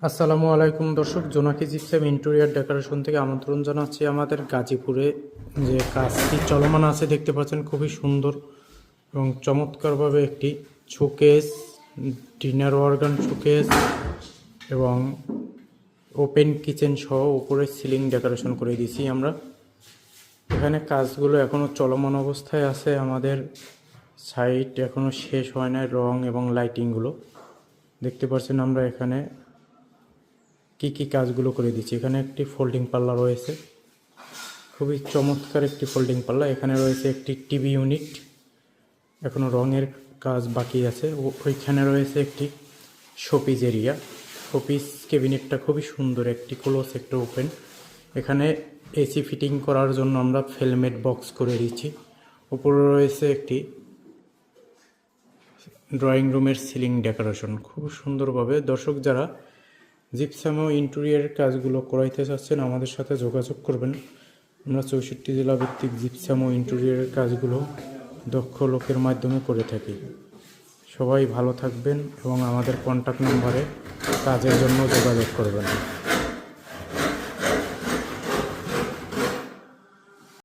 আসসালামু আলাইকুম দর্শক, জোনাকি জিপসাম ইন্টেরিয়র ডেকোরেশন থেকে আমন্ত্রণ জানাচ্ছি। আমাদের গাজীপুরে যে কাজটি চলমান আছে দেখতে পাচ্ছেন, খুবই সুন্দর এবং চমৎকারভাবে একটি শোকেস, ডিনার অর্গান শোকেস এবং ওপেন কিচেন সহ উপরে সিলিং ডেকোরেশন করে দিয়েছি আমরা। এখানে কাজগুলো এখনও চলমান অবস্থায় আছে। আমাদের সাইট এখনও শেষ হয় না। রং এবং লাইটিংগুলো দেখতে পাচ্ছেন আমরা এখানে কি কাজগুলো করে দিচ্ছি। এখানে একটি ফোল্ডিং পাল্লা রয়েছে, খুবই চমৎকার একটি ফোল্ডিং পাল্লা। এখানে রয়েছে একটি টিভি ইউনিট, এখনও রঙের কাজ বাকি আছে। ওইখানে রয়েছে একটি শোপিস এরিয়া। শোপিস ক্যাবিনেটটা খুবই সুন্দর, একটি ক্লোজ একটা ওপেন। এখানে এসি ফিটিং করার জন্য আমরা ফেলমেট বক্স করে দিচ্ছি। উপরে রয়েছে একটি ড্রয়িং রুমের সিলিং ডেকোরেশন খুব সুন্দরভাবে। দর্শক যারা জিপসাম ও ইন্টেরিয়রের কাজগুলো করাইতে চাচ্ছেন আমাদের সাথে যোগাযোগ করবেন। আমরা 64 জেলা ভিত্তিক জিপসাম ও ইন্টেরিয়রের কাজগুলো দক্ষ লোকের মাধ্যমে করে থাকি। সবাই ভালো থাকবেন এবং আমাদের কন্ট্যাক্ট নম্বরে কাজের জন্য যোগাযোগ করবেন।